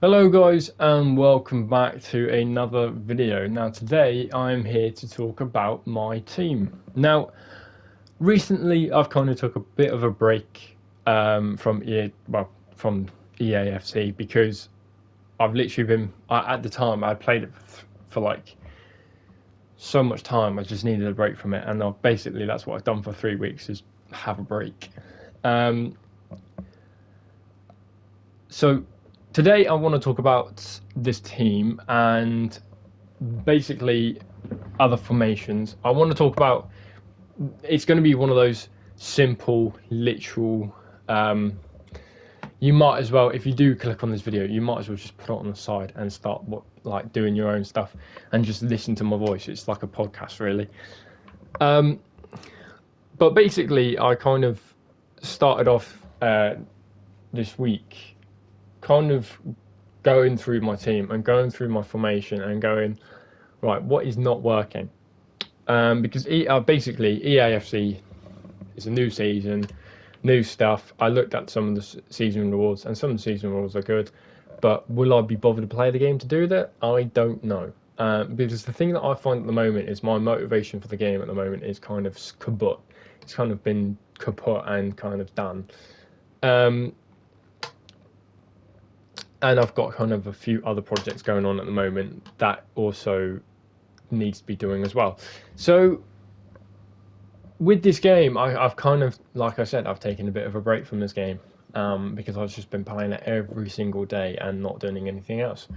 Hello guys and welcome back to another video. Now today I'm here to talk about my team. Now recently I've kind of took a bit of a break from EAFC because I've literally been at the time I played it for like so much time. I just needed a break from it, and that's what I've done for 3 weeks, is have a break. Um, so today I want to talk about this team and basically other formations. I want to talk about. It's going to be one of those simple, literal. You might as well, if you do click on this video, you might as well just put it on the side and start doing your own stuff and just listen to my voice. It's like a podcast, really. But basically, I kind of started off this week, kind of going through my team and going through my formation and going, right, what is not working? Because basically EAFC is a new season, new stuff. I looked at some of the season rules, and some of the season rules are good, but will I be bothered to play the game to do that? I don't know. Because the thing that I find at the moment is my motivation for the game at the moment is kind of kaput. It's kind of been kaput and kind of done. And I've got kind of a few other projects going on at the moment that also needs to be doing as well. So with this game, I've kind of, like I said, I've taken a bit of a break from this game because I've just been playing it every single day and not doing anything else.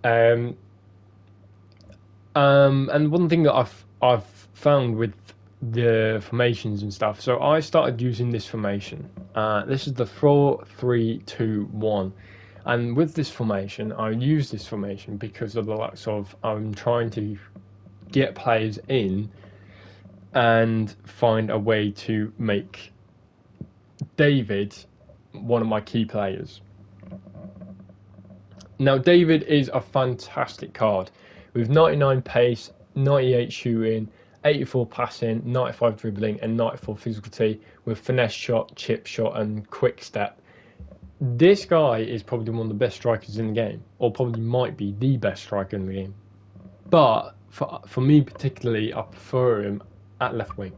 And one thing that I've found with the formations and stuff. So I started using this formation. This is the 4-3-2-1. And with this formation, I use this formation because of the likes of I'm trying to get players in and find a way to make David one of my key players. Now, David is a fantastic card with 99 pace, 98 shooting, 84 passing, 95 dribbling, and 94 physicality with finesse shot, chip shot, and quick step. This guy is probably one of the best strikers in the game, or probably might be the best striker in the game. But for me particularly, I prefer him at left wing.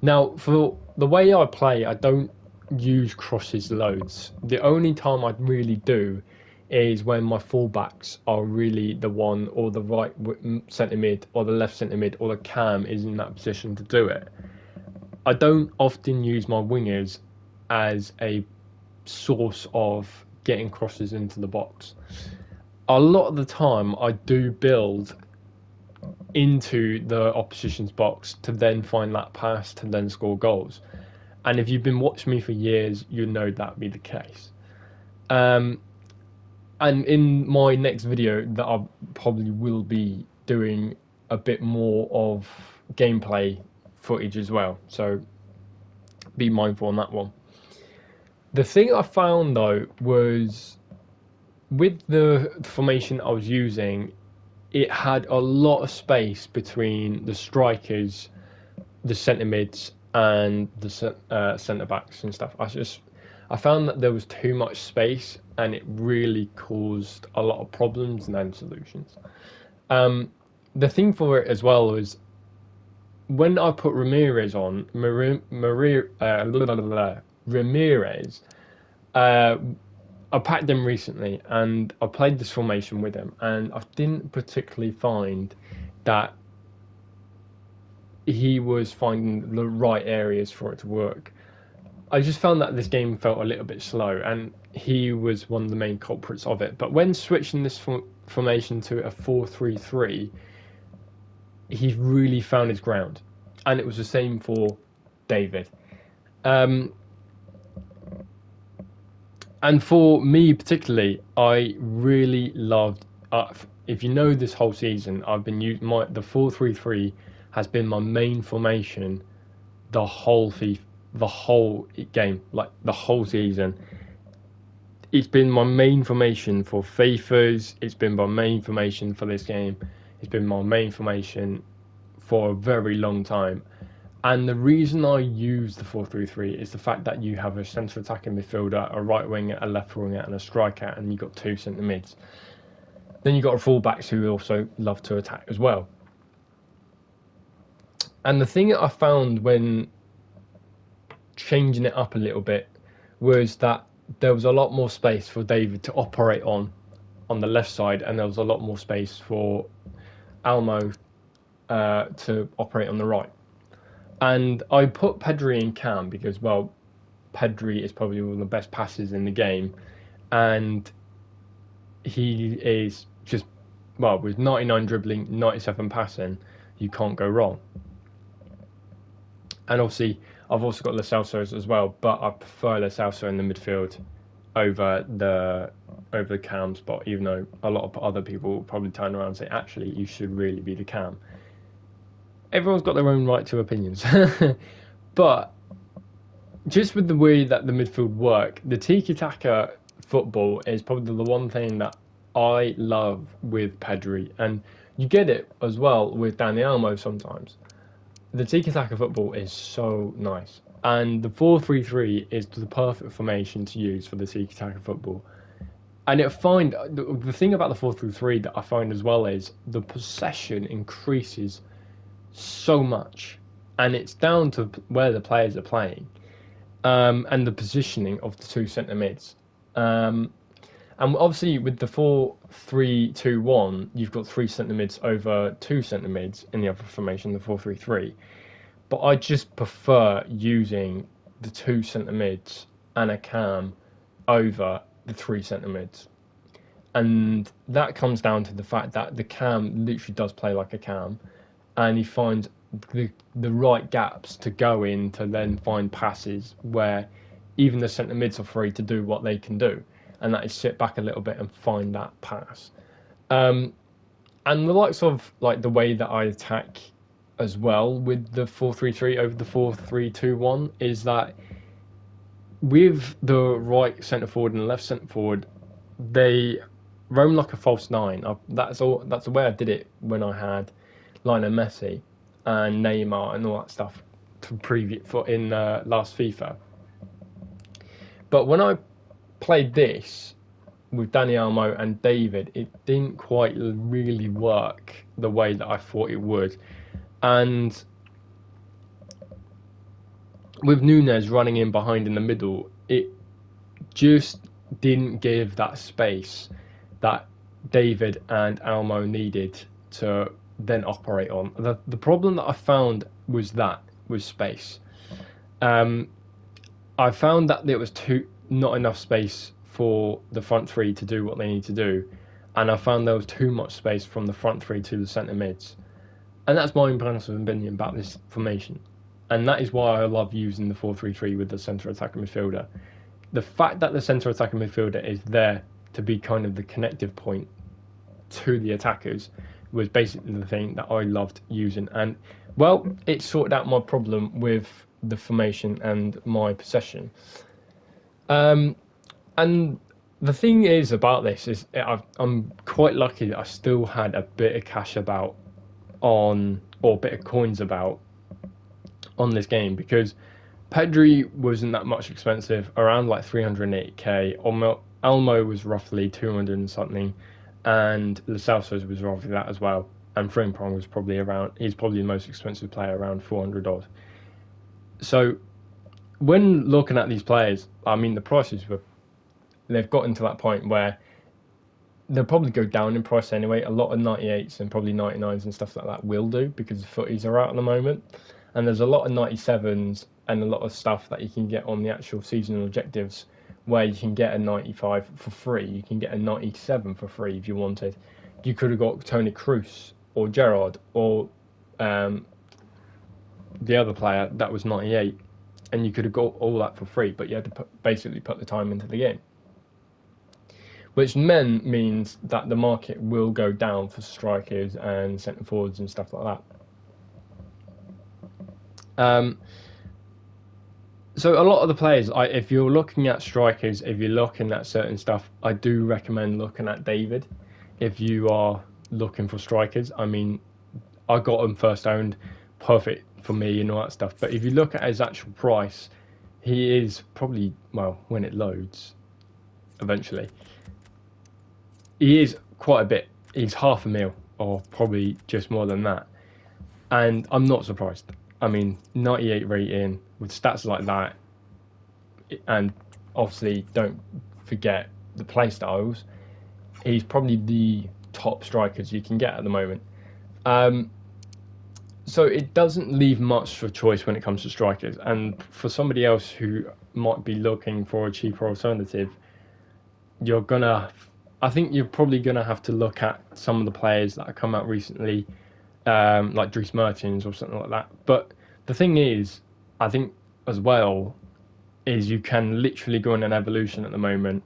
Now, for the way I play, I don't use crosses loads. The only time I really do is when my fullbacks are really the one, or the right centre mid, or the left centre mid, or the cam is in that position to do it. I don't often use my wingers as a source of getting crosses into the box. A lot of the time I do build into the opposition's box to then find that pass to then score goals. And if you've been watching me for years, you know that be the case. And in my next video that I probably will be doing a bit more of gameplay footage as well, so be mindful on that one. The thing I found though was with the formation I was using, it had a lot of space between the strikers, the centre mids, and the centre backs and stuff. I found that there was too much space, and it really caused a lot of problems and then solutions. The thing for it as well was when I put Ramirez on, Ramirez, I packed him recently and I played this formation with him, and I didn't particularly find that he was finding the right areas for it to work. I just found that this game felt a little bit slow, and he was one of the main culprits of it. But when switching this formation to a 4-3-3, he really found his ground, and it was the same for David. And for me particularly, I really loved. If you know this whole season, I've been using the 4-3-3 has been my main formation the whole game, like the whole season. It's been my main formation for FIFAs. It's been my main formation for this game. It's been my main formation for a very long time. And the reason I use the 4-3-3 is the fact that you have a centre attacking midfielder, a right winger, a left winger, and a striker, and you've got 2 centre mids. Then you've got fullbacks who also love to attack as well. And the thing that I found when changing it up a little bit was that there was a lot more space for David to operate on the left side, and there was a lot more space for Almo to operate on the right. And I put Pedri in cam because, well, Pedri is probably one of the best passers in the game, and he is just, well, with 99 dribbling, 97 passing, you can't go wrong. And obviously, I've also got Lo Celso as well, but I prefer Lo Celso in the midfield over the cam spot, even though a lot of other people will probably turn around and say, actually, you should really be the cam. Everyone's got their own right to opinions. But just with the way that the midfield work, the tiki-taka football is probably the one thing that I love with Pedri. And you get it as well with Dani Olmo sometimes. The tiki-taka football is so nice. And the 4-3-3 is the perfect formation to use for the tiki-taka football. And the thing about the 4-3-3 that I find as well is the possession increases so much, and it's down to where the players are playing, and the positioning of the 2 centre mids. And obviously with the 4-3-2-1, you've got 3 centre mids over 2 centre mids in the other formation, the 4-3-3. But I just prefer using the 2 centre mids and a cam over the 3 centre mids. And that comes down to the fact that the cam literally does play like a cam, and he finds the right gaps to go in to then find passes where even the centre mids are free to do what they can do, and that is sit back a little bit and find that pass. And the likes of like the way that I attack as well with the 4-3-3 over the 4-3-2-1 is that with the right centre forward and the left centre forward, they roam like a false 9. That's the way I did it when I had Lionel Messi and Neymar and all that stuff in last FIFA. But when I played this with Dani Olmo and David, it didn't quite really work the way that I thought it would. And with Nunez running in behind in the middle, it just didn't give that space that David and Olmo needed to then operate on. The problem that I found was space. I found that there was not enough space for the front 3 to do what they need to do, and I found there was too much space from the front 3 to the centre mids. And that's my personal opinion about this formation. And that is why I love using the 4-3-3 with the centre attacking midfielder. The fact that the centre attacking midfielder is there to be kind of the connective point to the attackers was basically the thing that I loved using. And, well, it sorted out my problem with the formation and my possession. And the thing is about this is I'm quite lucky that I still had a bit of cash about or a bit of coins about on this game, because Pedri wasn't that much expensive, around like 380k. Olmo was roughly 200 and something, and Lo Celso was roughly that as well. And Frimpong was he's probably the most expensive player, around 400 odd. So when looking at these players, I mean, the prices they've gotten to that point where they'll probably go down in price anyway. A lot of 98s and probably 99s and stuff like that will do, because the footies are out at the moment. And there's a lot of 97s and a lot of stuff that you can get on the actual seasonal objectives, where you can get a 95 for free. You can get a 97 for free if you wanted. You could have got Toni Kroos or Gerrard or the other player that was 98, and you could have got all that for free, but you had to basically put the time into the game. Which means that the market will go down for strikers and centre forwards and stuff like that. So a lot of the players, if you're looking at strikers, if you're looking at certain stuff, I do recommend looking at David. If you are looking for strikers, I mean, I got him first owned, perfect for me and all that stuff. But if you look at his actual price, he is probably, well, when it loads eventually, he is quite a bit. He's half a mil, or probably just more than that. And I'm not surprised. I mean, 98 rating with stats like that, and obviously don't forget the play styles. He's probably the top strikers you can get at the moment. So it doesn't leave much for choice when it comes to strikers. And for somebody else who might be looking for a cheaper alternative, I think you're probably gonna have to look at some of the players that have come out recently, like Dries Mertens or something like that. But the thing is, I think as well, is you can literally go in an evolution at the moment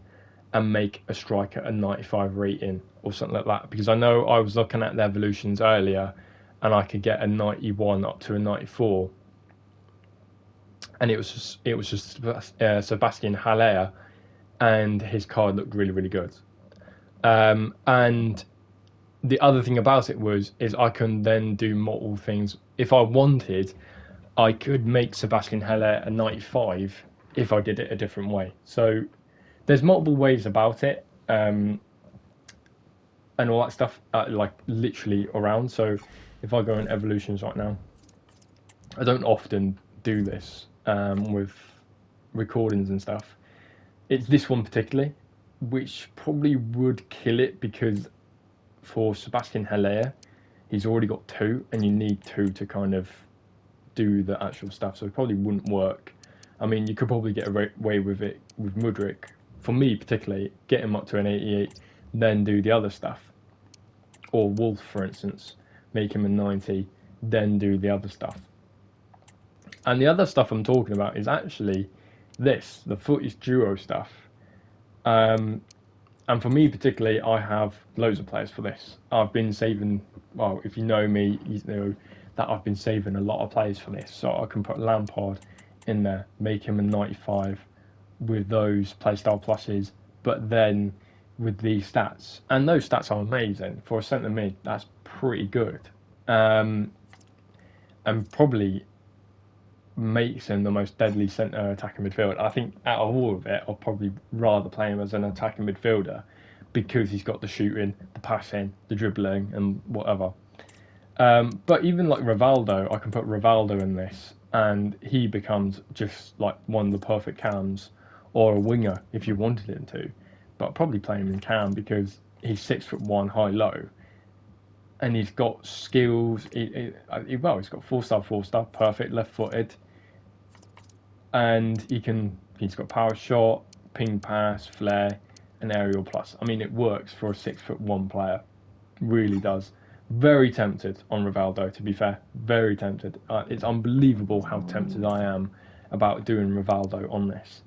and make a striker a 95 rating or something like that. Because I know I was looking at the evolutions earlier, and I could get a 91 up to a 94, and it was just Sebastian Haller, and his card looked really, really good. And the other thing about it is I can then do multiple things. If I wanted, I could make Sebastian Haller a 95 if I did it a different way. So there's multiple ways about it, and all that stuff, like literally around. So if I go in evolutions right now, I don't often do this with recordings and stuff. It's this one particularly, which probably would kill it, because for Sebastian Haller, he's already got 2, and you need 2 to kind of do the actual stuff. So it probably wouldn't work. I mean, you could probably get away with it with Mudryk. For me particularly, get him up to an 88, then do the other stuff. Or Wolf, for instance, make him a 90, then do the other stuff. And the other stuff I'm talking about is actually the footage duo stuff. And for me particularly, I have loads of players for this. I've been saving, well, if you know me, you know that I've been saving a lot of players for this. So I can put Lampard in there, make him a 95 with those playstyle pluses, but then with these stats. And those stats are amazing. For a centre mid, that's pretty good. And probably makes him the most deadly centre attacking midfielder. I think out of all of it, I'll probably rather play him as an attacking midfielder, because he's got the shooting, the passing, the dribbling, and whatever. But even like Rivaldo, I can put Rivaldo in this, and he becomes just like one of the perfect cams, or a winger if you wanted him to. But I'd probably play him in cam, because he's 6'1", high low, and he's got skills. He's got 4-star, perfect, left-footed, and he's got power shot, ping pass, flair, and aerial plus. I mean, it works for a 6'1" player, really does. Very tempted on Rivaldo, to be fair. Very tempted. It's unbelievable how tempted I am about doing Rivaldo on this.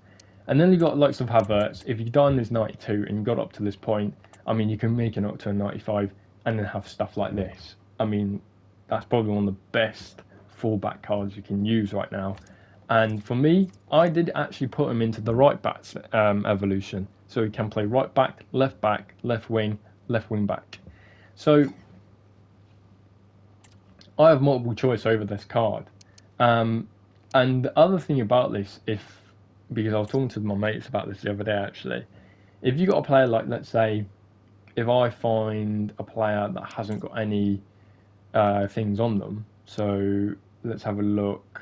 And then you've got likes of Havertz. If you've done this 92 and you got up to this point, I mean, you can make it up to a 95 and then have stuff like this. I mean, that's probably one of the best fullback cards you can use right now. And for me, I did actually put him into the right back evolution. So he can play right back, left wing back. So I have multiple choice over this card. And the other thing about this, because I was talking to my mates about this the other day actually, if you got a player like, let's say, if I find a player that hasn't got any things on them, so let's have a look,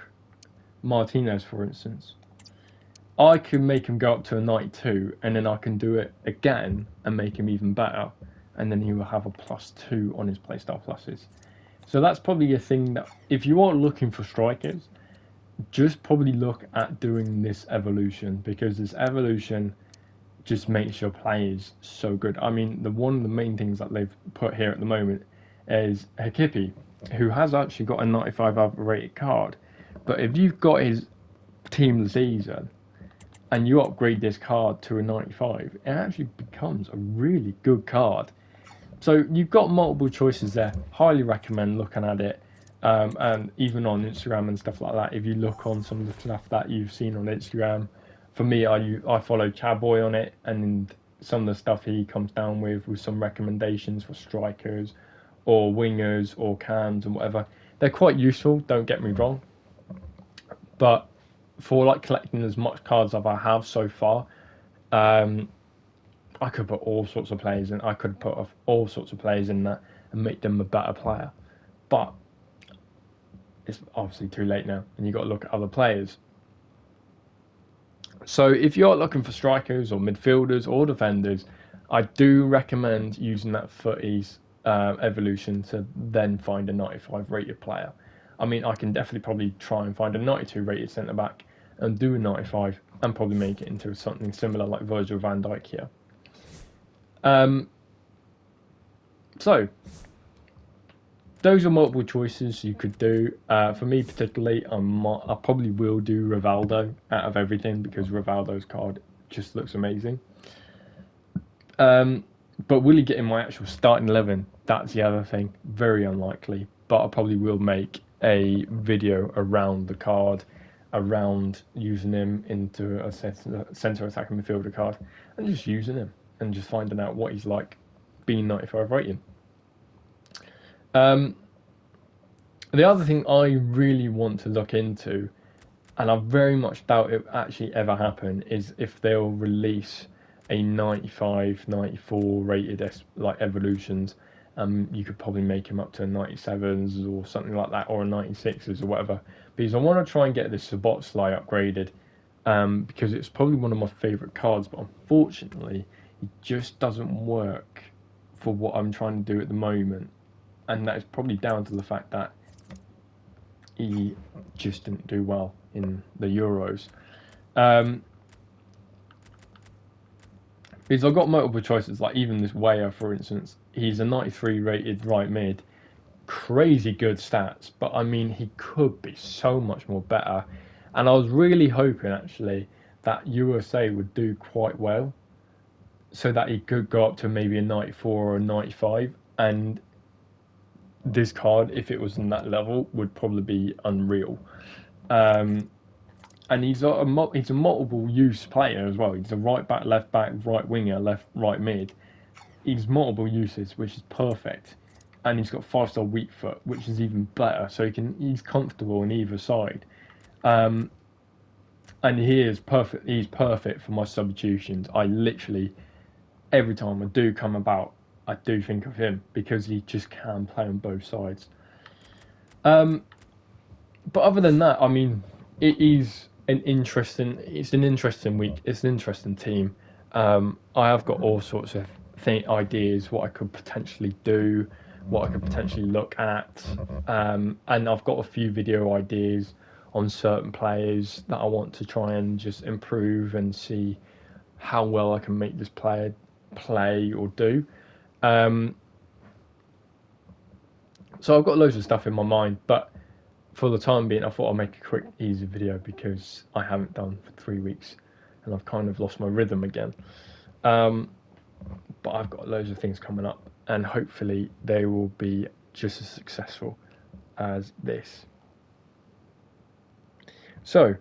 Martinez for instance, I can make him go up to a 92, and then I can do it again and make him even better, and then he will have a +2 on his playstyle pluses. So that's probably a thing that, if you are looking for strikers, just probably look at doing this evolution, because this evolution just makes your players so good. I mean, one of the main things that they've put here at the moment is Hakipi, who has actually got a 95 rated card. But if you've got his team of the season and you upgrade this card to a 95, it actually becomes a really good card. So you've got multiple choices there. Highly recommend looking at it. And even on Instagram and stuff like that, if you look on some of the stuff that you've seen on Instagram, for me, I follow Cowboy on it, and some of the stuff he comes down with some recommendations for strikers or wingers or cams and whatever. They're quite useful, don't get me wrong, but for like collecting as much cards as I have so far, I could put all sorts of players in. I could put all sorts of players in that and make them a better player, but it's obviously too late now, and you've got to look at other players. So if you're looking for strikers or midfielders or defenders, I do recommend using that footies evolution to then find a 95 rated player. I mean, I can definitely probably try and find a 92 rated centre back and do a 95 and probably make it into something similar like Virgil van Dijk here. So those are multiple choices you could do. For me particularly, I probably will do Rivaldo out of everything because Rivaldo's card just looks amazing. But will he get in my actual starting 11? That's the other thing. Very unlikely. But I probably will make a video around the card, around using him into a centre attacking midfielder card, and just using him and just finding out what he's like being 95 rating. The other thing I really want to look into, and I very much doubt it actually ever happen, is if they'll release a 95, 94 rated like evolutions. You could probably make him up to 97s or something like that, or a 96s or whatever. Because I want to try and get this Szoboszlai upgraded, because it's probably one of my favourite cards, but unfortunately, it just doesn't work for what I'm trying to do at the moment. And that is probably down to the fact that he just didn't do well in the Euros. Because I've got multiple choices, like even this Weah, for instance. He's a 93 rated right mid. Crazy good stats, but I mean, he could be so much more better. And I was really hoping, actually, that USA would do quite well, so that he could go up to maybe a 94 or a 95. And this card, if it was in that level, would probably be unreal. And he's a multiple use player as well. He's a right back, left back, right winger, right mid. He's multiple uses, which is perfect. And he's got 5-star weak foot, which is even better. So he's comfortable on either side. And he's perfect for my substitutions. I literally, every time I do come about, I do think of him because he just can play on both sides. But other than that, I mean, it's an interesting week. It's an interesting team. I have got all sorts of ideas what I could potentially do, what I could potentially look at, and I've got a few video ideas on certain players that I want to try and just improve and see how well I can make this player play or do. So I've got loads of stuff in my mind, but for the time being, I thought I'd make a quick, easy video because I haven't done for 3 weeks and I've kind of lost my rhythm again. But I've got loads of things coming up and hopefully they will be just as successful as this. So,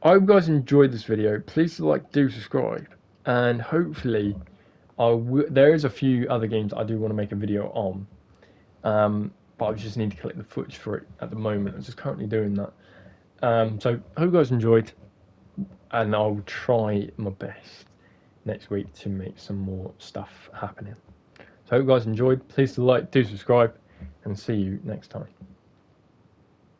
I hope you guys enjoyed this video. Please do subscribe, and hopefully there is a few other games I do want to make a video on. But I just need to collect the footage for it at the moment. I'm just currently doing that. So I hope you guys enjoyed, and I'll try my best next week to make some more stuff happening. So I hope you guys enjoyed. Please do subscribe, and see you next time.